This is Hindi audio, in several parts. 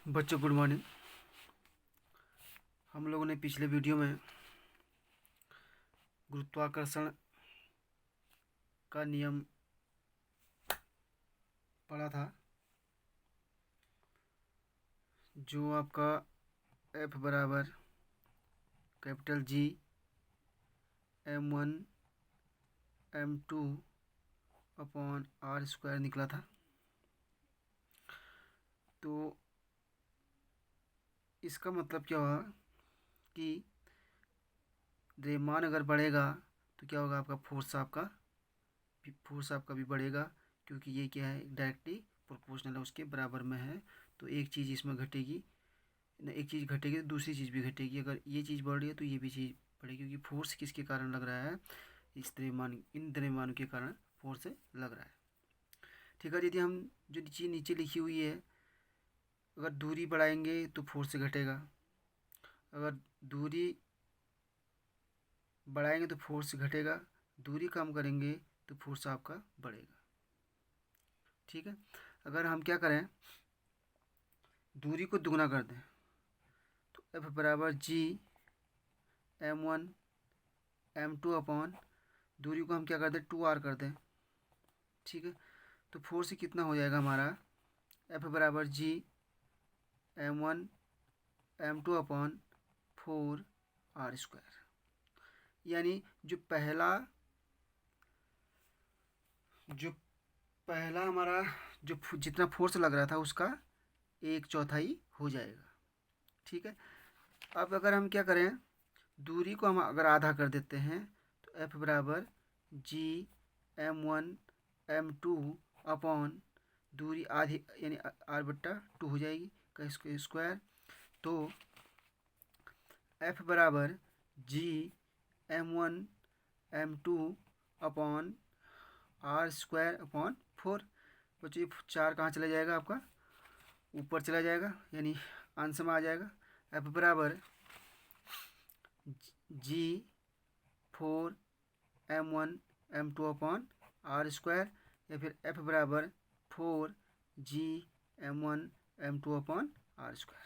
बच्चों गुड मॉर्निंग। हम लोगों ने पिछले वीडियो में गुरुत्वाकर्षण का नियम पढ़ा था, जो आपका F बराबर capital G m1 m2 upon r square निकला था। तो इसका मतलब क्या हुआ कि द्रव्यमान अगर बढ़ेगा तो क्या होगा, आपका फोर्स आपका भी बढ़ेगा, क्योंकि ये क्या है, डायरेक्टली प्रोपोर्शनल है, उसके बराबर में है। तो एक चीज़ इसमें घटेगी ना, एक चीज़ घटेगी तो दूसरी चीज़ भी घटेगी। अगर ये चीज़ बढ़ रही है तो ये भी चीज़ बढ़ेगी, क्योंकि फोर्स किसके कारण लग रहा है, इन द्रव्यमानों के कारण फोर्स लग रहा है। ठीक है, यदि हम जो चीज़ नीचे लिखी हुई है, अगर दूरी बढ़ाएंगे तो फोर्स घटेगा, अगर दूरी बढ़ाएंगे तो फोर्स घटेगा, दूरी कम करेंगे तो फोर्स आपका बढ़ेगा। ठीक है, अगर हम क्या करें, दूरी को दुगना कर दें तो F बराबर G m1 m2 अपॉन दूरी को हम क्या कर दें, 2r कर दें। ठीक है, तो फोर्स कितना हो जाएगा हमारा, F बराबर G m1 m2 upon 4r square. यानी जो पहला हमारा जो जितना फोर्स लग रहा था उसका 1/4 हो जाएगा। ठीक है, अब अगर हम क्या करें, दूरी को हम अगर आधा कर देते हैं तो F बराबर G m1 m2 अपॉन दूरी आधी यानी r/2 हो जाएगी का स्क्वायर। तो F बराबर G m1 m2 upon r square upon 4। बच्चों ये 4 कहाँ चला जाएगा, आपका ऊपर चला जाएगा, यानी आंसर में आ जाएगा। F बराबर G 4 m1 m2 upon r square, या फिर F बराबर 4 G m1 m2 upon r square.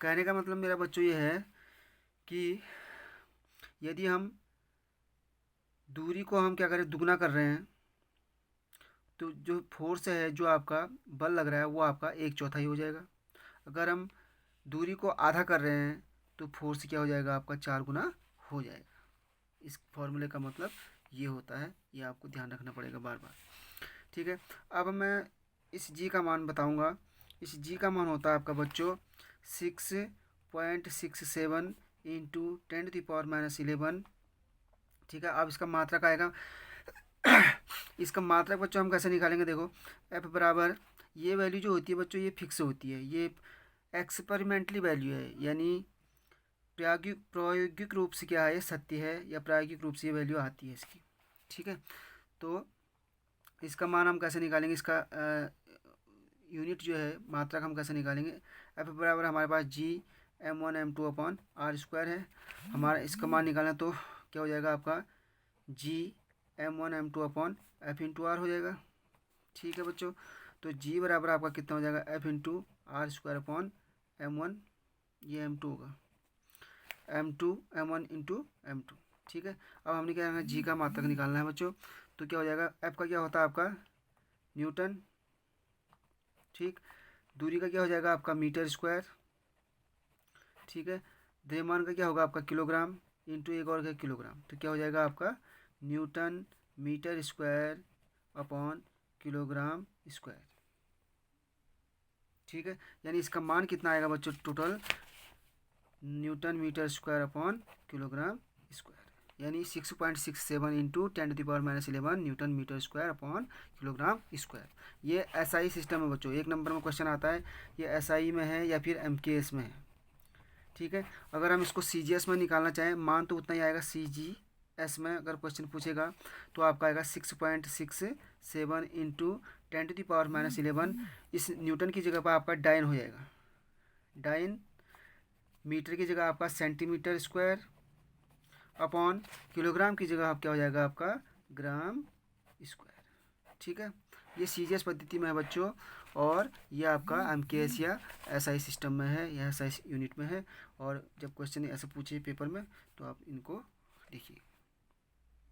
कहने का मतलब मेरा बच्चों ये है कि यदि हम दूरी को हम क्या करें, दुगना कर रहे हैं, तो जो फोर्स है, जो आपका बल लग रहा है, वो आपका 1/4 हो जाएगा। अगर हम दूरी को आधा कर रहे हैं तो फोर्स क्या हो जाएगा, आपका 4 गुना हो जाएगा। इस फॉर्मूले का मतलब ये होता है, ये आपको ध्यान रखना पड़ेगा बार बार। ठीक है, अब मैं इस जी का मान बताऊंगा। इस जी का मान होता है आपका बच्चों 6.67 इंटू 10⁻⁻11। ठीक है, अब इसका मात्रक आएगा। इसका मात्रक बच्चों हम कैसे निकालेंगे, देखो F बराबर, ये वैल्यू जो होती है बच्चों ये फिक्स होती है, ये एक्सपेरिमेंटली वैल्यू है, यानी प्रायोगिक रूप से क्या है, ये सत्य है, या प्रायोगिक रूप से ये वैल्यू आती है इसकी। ठीक है, तो इसका मान हम कैसे निकालेंगे, इसका यूनिट जो है, मात्रक हम कैसे निकालेंगे। F बराबर हमारे पास G m1 m2 upon r square है, हमारा इसका मान निकालना, तो क्या हो जाएगा आपका G m1 m2 upon F into R हो जाएगा। ठीक है बच्चों, तो G बराबर आपका कितना हो जाएगा, F into R square upon m1, ये m2 होगा, m2 m1 इंटू m2। ठीक है, अब हमने क्या करना है, G का मात्रक निकालना है बच्चों। तो क्या हो जाएगा, F का क्या होता है आपका न्यूटन। ठीक, दूरी का क्या हो जाएगा आपका मीटर स्क्वायर। ठीक है, द्रव्यमान का क्या होगा आपका किलोग्राम, इंटू एक और क्या किलोग्राम, तो क्या हो जाएगा आपका newton metre square upon kilogram square. ठीक है, यानी इसका मान कितना आएगा बच्चों, total newton metre square upon kilogram square, यानी 6.67 into 10⁻⁻11 newton metre square upon kilogram square. ये SI सिस्टम है बच्चों, एक नंबर में क्वेश्चन आता है, ये SI में है या फिर MKS में है। ठीक है, अगर हम इसको CGS में निकालना चाहें, मान तो उतना ही आएगा। CGS में अगर क्वेश्चन पूछेगा तो आपका आएगा 6.67 इंटू 10⁻⁻11। इस न्यूटन की जगह पर आपका डाइन हो जाएगा, डाइन मीटर की जगह आपका सेंटीमीटर स्क्वायर अपॉन किलोग्राम की जगह आप क्या हो जाएगा आपका ग्राम स्क्वायर। ठीक है, ये CGS पद्धति में है बच्चों, और ये आपका एमकेएस या एसआई सिस्टम में है या एसआई यूनिट में है। और जब क्वेश्चन ऐसे पूछे पेपर में तो आप इनको लिखिए।